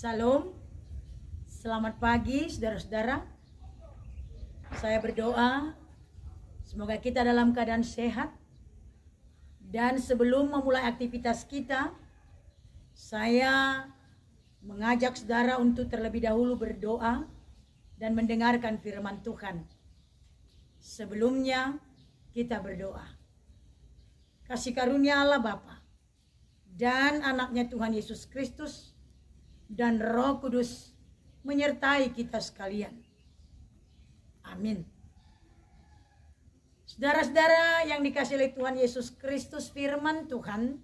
Salam, selamat pagi saudara-saudara. Saya berdoa semoga kita dalam keadaan sehat. Dan sebelum memulai aktivitas kita, saya mengajak saudara untuk terlebih dahulu berdoa dan mendengarkan firman Tuhan. Sebelumnya kita berdoa. Kasih karunia Allah Bapa dan anaknya Tuhan Yesus Kristus dan Roh Kudus menyertai kita sekalian. Amin. Saudara-saudara yang dikasihi oleh Tuhan Yesus Kristus, firman Tuhan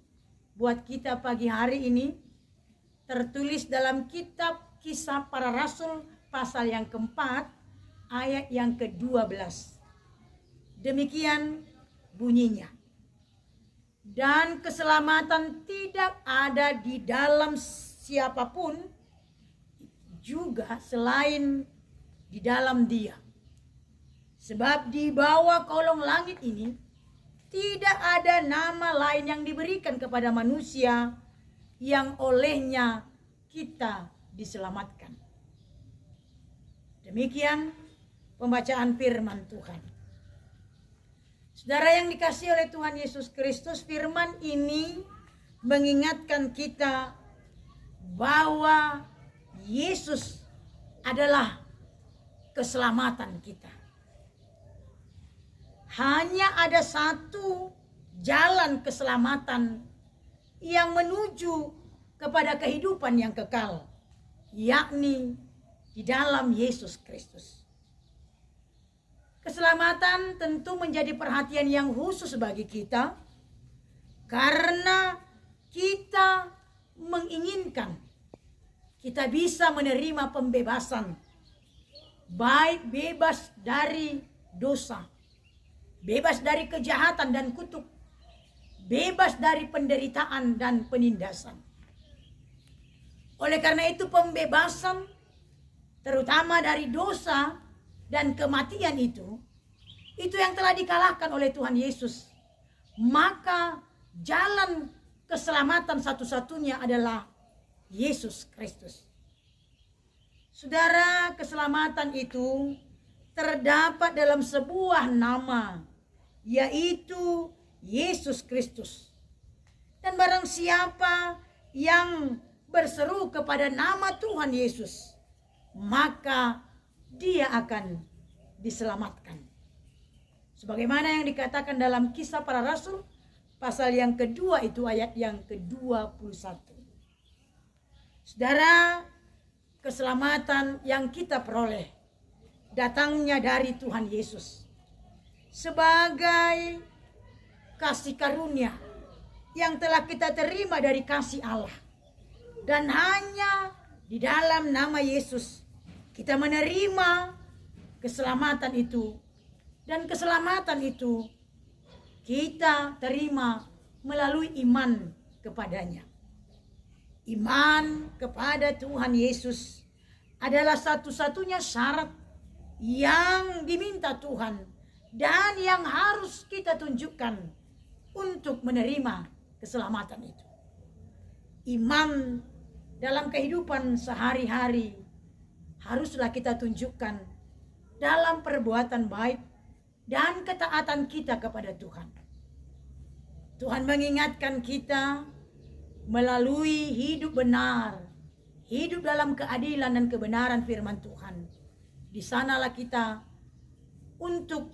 buat kita pagi hari ini tertulis dalam kitab Kisah Para Rasul pasal yang keempat ayat yang ke-12. Demikian bunyinya. Dan keselamatan tidak ada di dalam siapapun juga selain di dalam Dia. Sebab di bawah kolong langit ini tidak ada nama lain yang diberikan kepada manusia yang olehnya kita diselamatkan. Demikian pembacaan firman Tuhan. Saudara yang dikasihi oleh Tuhan Yesus Kristus, firman ini mengingatkan kita bahwa Yesus adalah keselamatan kita. Hanya ada satu jalan keselamatan yang menuju kepada kehidupan yang kekal, yakni di dalam Yesus Kristus. Keselamatan tentu menjadi perhatian yang khusus bagi kita karena kita menginginkan kita bisa menerima pembebasan, baik bebas dari dosa, bebas dari kejahatan dan kutuk, bebas dari penderitaan dan penindasan. Oleh karena itu pembebasan terutama dari dosa dan kematian itu yang telah dikalahkan oleh Tuhan Yesus. Maka jalan keselamatan satu-satunya adalah Yesus Kristus. Saudara, keselamatan itu terdapat dalam sebuah nama, yaitu Yesus Kristus. Dan barang siapa yang berseru kepada nama Tuhan Yesus, maka dia akan diselamatkan. Sebagaimana yang dikatakan dalam Kisah Para Rasul pasal yang kedua itu ayat yang ke-21. Saudara, keselamatan yang kita peroleh datangnya dari Tuhan Yesus sebagai kasih karunia yang telah kita terima dari kasih Allah. Dan hanya di dalam nama Yesus kita menerima keselamatan itu. Dan keselamatan itu kita terima melalui iman kepadanya. Iman kepada Tuhan Yesus adalah satu-satunya syarat yang diminta Tuhan dan yang harus kita tunjukkan untuk menerima keselamatan itu. Iman dalam kehidupan sehari-hari haruslah kita tunjukkan dalam perbuatan baik dan ketaatan kita kepada Tuhan. Tuhan mengingatkan kita melalui hidup benar, hidup dalam keadilan dan kebenaran firman Tuhan. Di sanalah kita untuk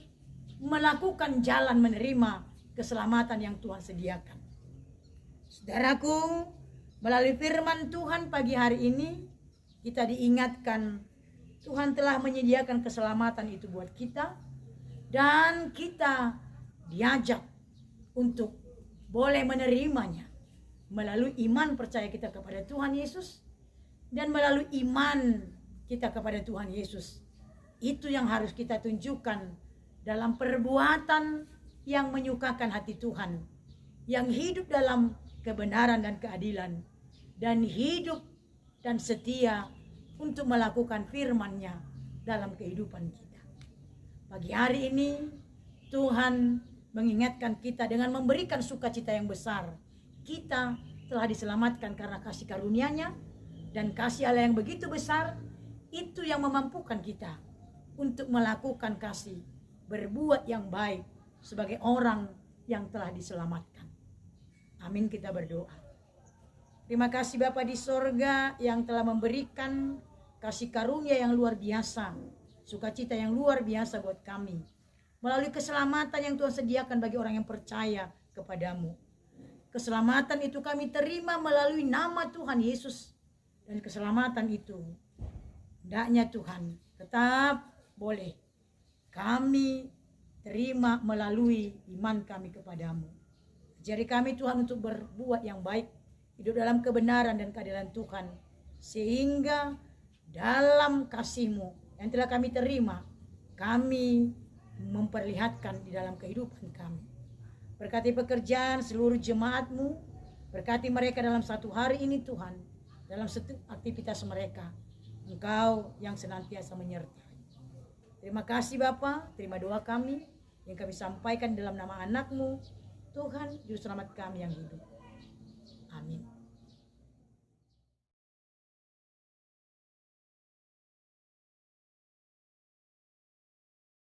melakukan jalan menerima keselamatan yang Tuhan sediakan. Saudaraku, melalui firman Tuhan pagi hari ini kita diingatkan Tuhan telah menyediakan keselamatan itu buat kita. Dan kita diajak untuk boleh menerimanya melalui iman percaya kita kepada Tuhan Yesus. Dan melalui iman kita kepada Tuhan Yesus, itu yang harus kita tunjukkan dalam perbuatan yang menyukakan hati Tuhan, yang hidup dalam kebenaran dan keadilan, dan hidup dan setia untuk melakukan firman-Nya dalam kehidupan kita. Pagi hari ini Tuhan mengingatkan kita dengan memberikan sukacita yang besar. Kita telah diselamatkan karena kasih karunia-Nya Dan kasih Allah yang begitu besar, itu yang memampukan kita untuk melakukan kasih, berbuat yang baik sebagai orang yang telah diselamatkan. Amin, kita berdoa. Terima kasih Bapa di sorga yang telah memberikan kasih karunia yang luar biasa, sukacita yang luar biasa buat kami. Melalui keselamatan yang Tuhan sediakan bagi orang yang percaya kepadamu. Keselamatan itu kami terima melalui nama Tuhan Yesus. Dan keselamatan itu, hendaknya Tuhan tetap boleh kami terima melalui iman kami kepadamu. Ajari kami Tuhan untuk berbuat yang baik, hidup dalam kebenaran dan keadilan Tuhan, sehingga dalam kasih-Mu yang telah kami terima, kami memperlihatkan di dalam kehidupan kami. Berkati pekerjaan seluruh jemaat-Mu, berkati mereka dalam satu hari ini Tuhan, dalam setiap aktivitas mereka, Engkau yang senantiasa menyertai. Terima kasih Bapa, terima doa kami yang kami sampaikan dalam nama anak-Mu, Tuhan Juru Selamat kami yang hidup. Amin.